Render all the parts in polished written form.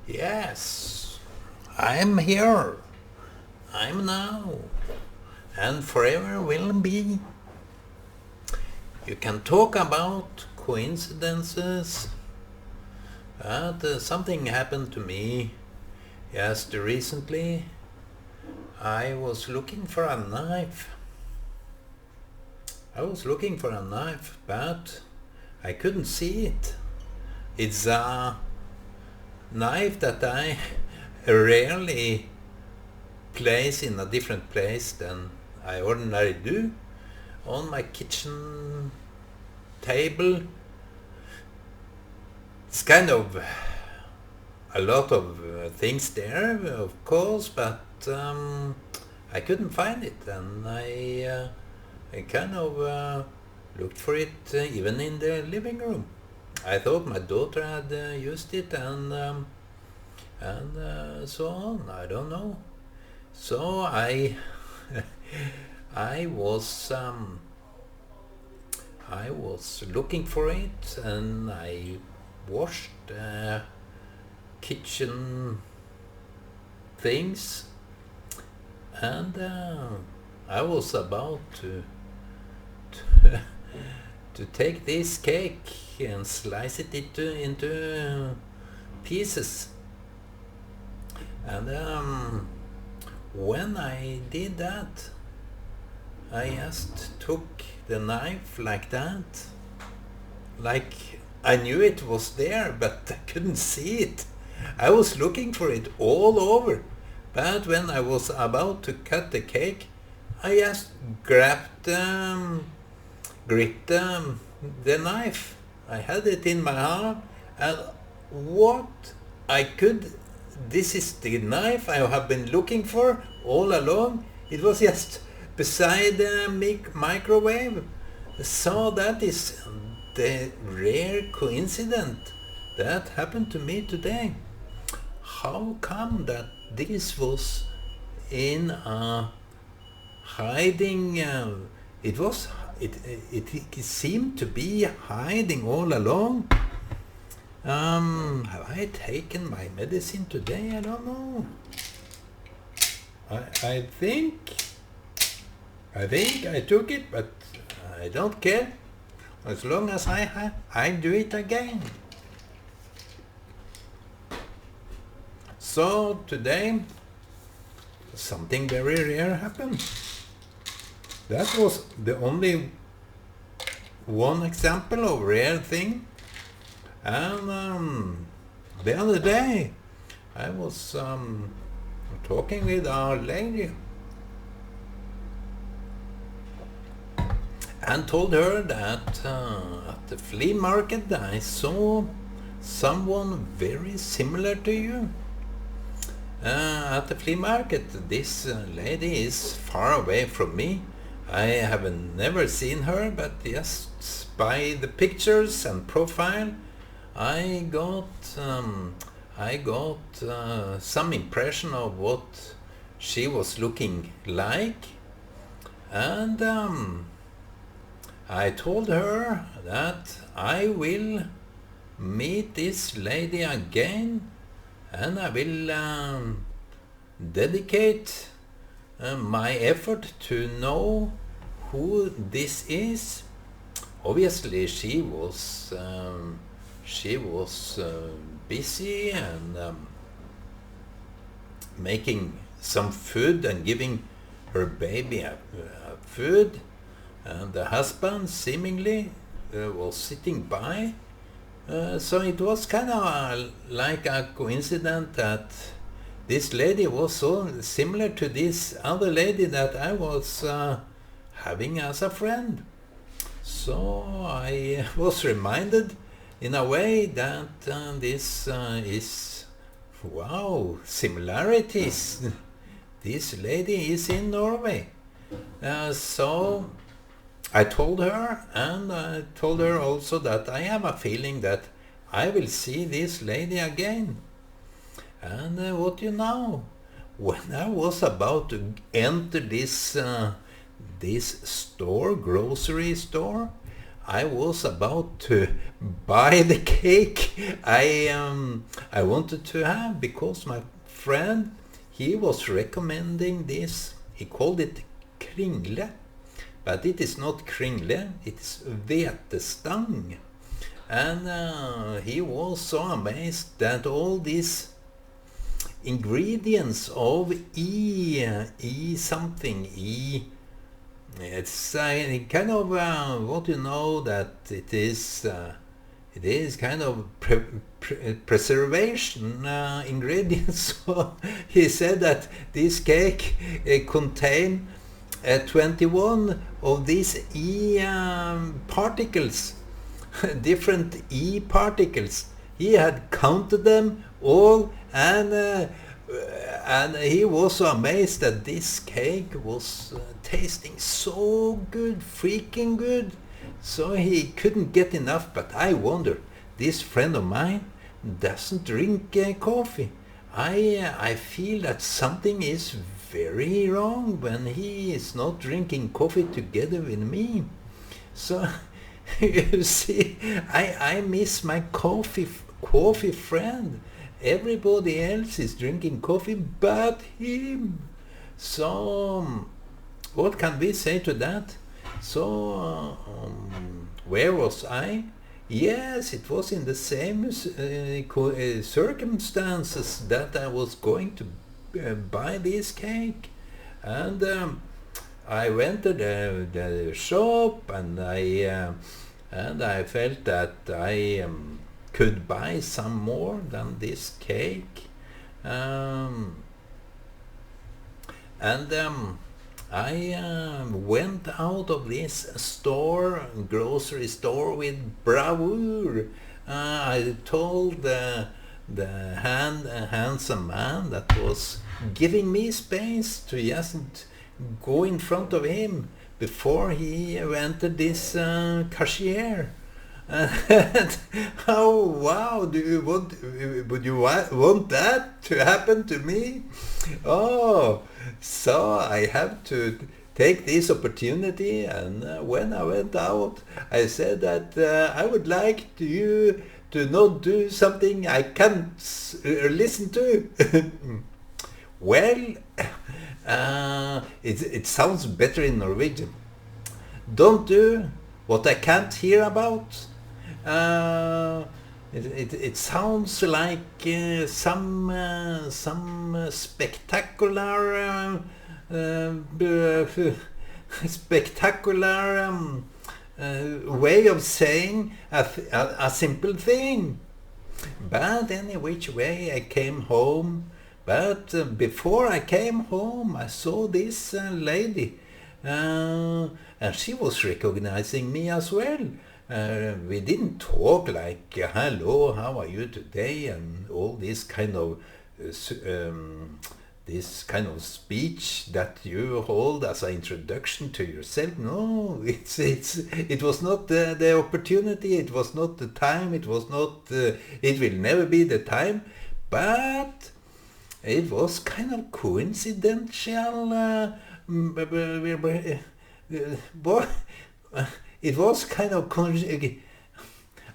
Yes, I'm here. I'm now. And forever will be. You can talk about coincidences, but something happened to me just recently. I was looking for a knife. But I couldn't see it. It's a knife that I rarely place in a different place than I ordinarily do. On my kitchen table, it's kind of a lot of things there, of course, but I couldn't find it, and I kind of looked for it even in the living room. I thought my daughter had used it, and so on. I don't know. So I was looking for it, and I washed kitchen things, and I was about to take this cake and slice it into pieces. And when I did that, I just took the knife like that, like I knew it was there, but I couldn't see it. I was looking for it all over, but when I was about to cut the cake, I just gripped the knife. I had it in my arm, and what I could, this is the knife I have been looking for all along. It was just beside the microwave. So that is the rare coincidence that happened to me today. How come that this was in a hiding? It seemed to be hiding all along. Have I taken my medicine today? I don't know. I think I took it, but I don't care. As long as I do it again. So today, something very rare happened. That was the only one example of rare thing. And the other day, I was talking with our lady and told her that at the flea market I saw someone very similar to you. At the flea market, this lady is far away from me. I have never seen her, but just by the pictures and profile, I got some impression of what she was looking like, and I told her that I will meet this lady again, and I will dedicate my effort to know who this is. Obviously, she was busy and making some food and giving her baby food, and the husband seemingly was sitting by. So it was kind of like a coincidence that this lady was so similar to this other lady that I was having as a friend. So I was reminded in a way that this is, wow, similarities. This lady is in Norway. So I told her, and I told her also that I have a feeling that I will see this lady again. And what do you know? When I was about to enter this store, grocery store, I was about to buy the cake I wanted to have, because my friend, he was recommending this. He called it kringle, but it is not kringle, it's hvetestang. And he was so amazed that all these ingredients of E something, it's kind of what you know that it is kind of preservation ingredients. So he said that this cake contain 21 of these particles, different particles. He had counted them all, and he was so amazed that this cake was tasting so good, freaking good. So he couldn't get enough. But I wonder, this friend of mine doesn't drink coffee. I feel that something is very wrong when he is not drinking coffee together with me. So you see, I miss my coffee friend. Everybody else is drinking coffee but him. So what can we say to that? So where was I? Yes, it was in the same circumstances that I was going to buy this cake. And I went to the shop, and I felt that I could buy some more than this cake. I went out of this grocery store with bravura. I told the handsome man that was giving me space to just go in front of him before he entered this cashier. Oh wow! Would you want that to happen to me? Oh, so I have to take this opportunity, and when I went out, I said that I would like you to not do something I can't listen to. Well, it sounds better in Norwegian. Don't do what I can't hear about. It sounds like some spectacular way of saying a simple thing. But any which way, I came home. But before I came home, I saw this lady, and she was recognizing me as well. We didn't talk like, hello, how are you today, and all this kind of speech that you hold as an introduction to yourself. No, it was not the opportunity, it was not the time, it was not, it will never be the time, but it was kind of coincidental. It was kind of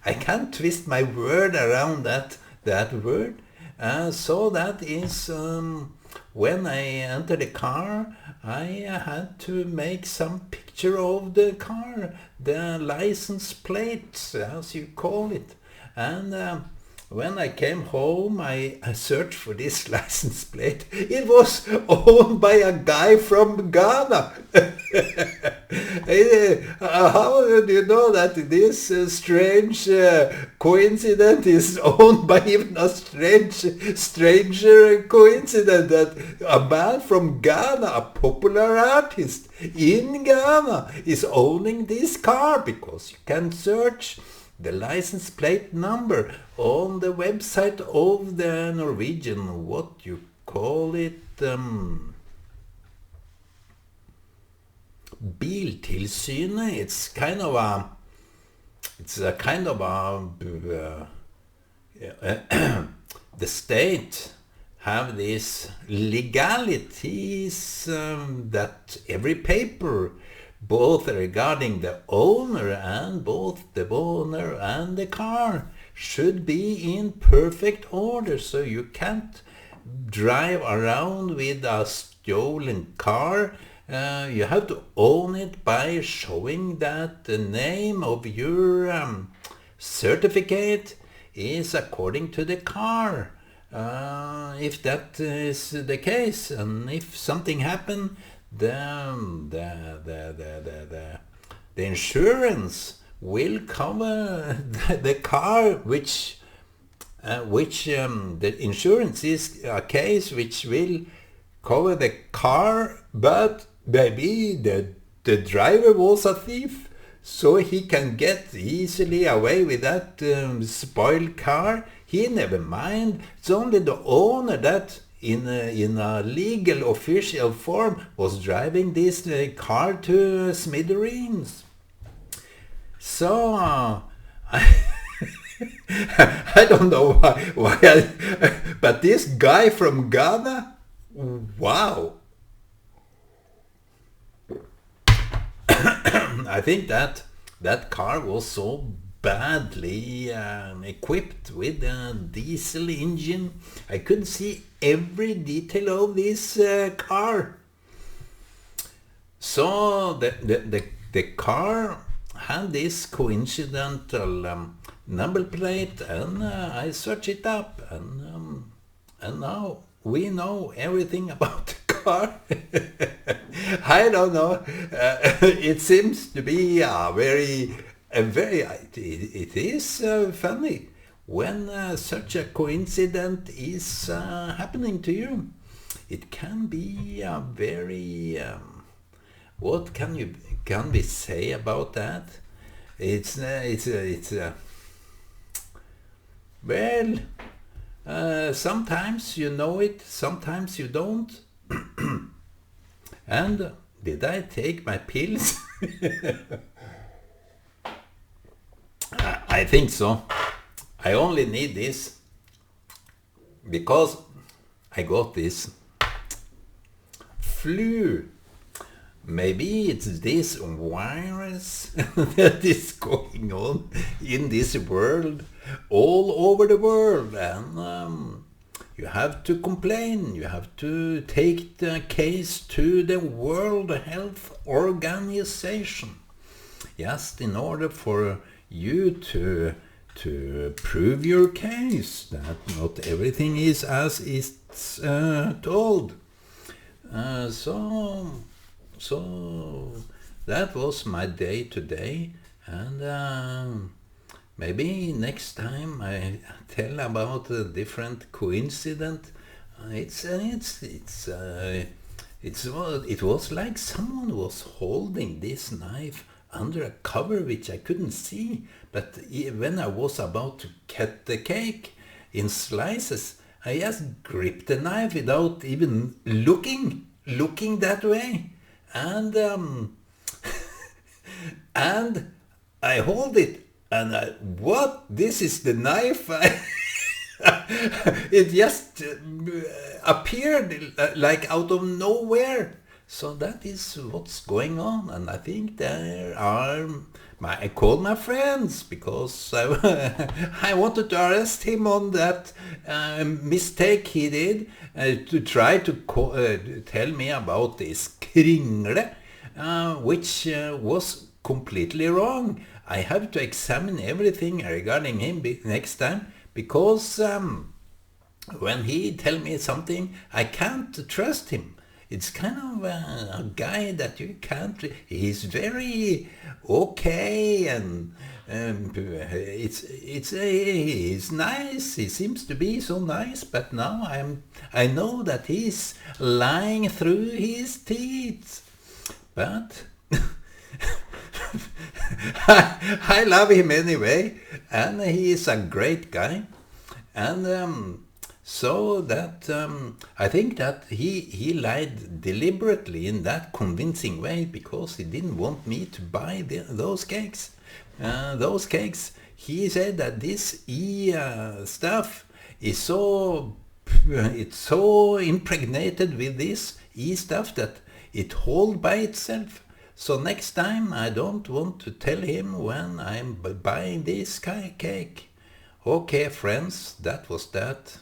I can't twist my word around that word. So that is when I entered the car, I had to make some picture of the car, the license plate, as you call it. And when I came home, I searched for this license plate. It was owned by a guy from Ghana. How do you know that this strange coincidence is owned by even a stranger coincidence that a man from Ghana, a popular artist in Ghana, is owning this car? Because you can search the license plate number on the website of the Norwegian, what you call it, Biltilsynet. It's a kind of the state have these legalities that every paper both regarding the owner and both the owner and the car should be in perfect order. So you can't drive around with a stolen car. You have to own it by showing that the name of your certificate is according to the car. If that is the case, and if something happened, then the insurance will cover the car, which the insurance is a case which will cover the car, but maybe the driver was a thief, so he can get easily away with that spoiled car. He never mind. It's only the owner that in a legal official form was driving this car to smithereens. So I don't know why but this guy from Ghana, wow. I think that car was so badly equipped with a diesel engine. I couldn't see every detail of this car. So the car had this coincidental number plate, and I searched it up, and now we know everything about the car. I don't know. It seems to be it is funny when such a coincidence is happening to you. It can be a very what can we say about that? Well, sometimes you know it, sometimes you don't. And did I take my pills? I think so. I only need this because I got this flu. Maybe it's this virus that is going on in this world, all over the world, and you have to complain. You have to take the case to the World Health Organization. Just in order for you to prove your case that not everything is as it's told. So that was my day today, and maybe next time I tell about a different coincidence. It was like someone was holding this knife under a cover which I couldn't see, but when I was about to cut the cake in slices, I just gripped the knife without even looking that way, and and I hold it, and what? This is the knife? It just appeared like out of nowhere. So that is what's going on, and I think I called my friends because I wanted to arrest him on that mistake he did to try to tell me about this kringle, which was completely wrong. I have to examine everything regarding him next time, because when he tell me something, I can't trust him. It's kind of a guy that you can't. He's very okay, and he's nice. He seems to be so nice, but now I know that he's lying through his teeth. But I love him anyway, and he is a great guy, and so that I think that he lied deliberately in that convincing way because he didn't want me to buy those cakes. He said that this stuff is so impregnated with this stuff that it holds by itself. So next time I don't want to tell him when I'm buying this cake. Okay, friends, that was that.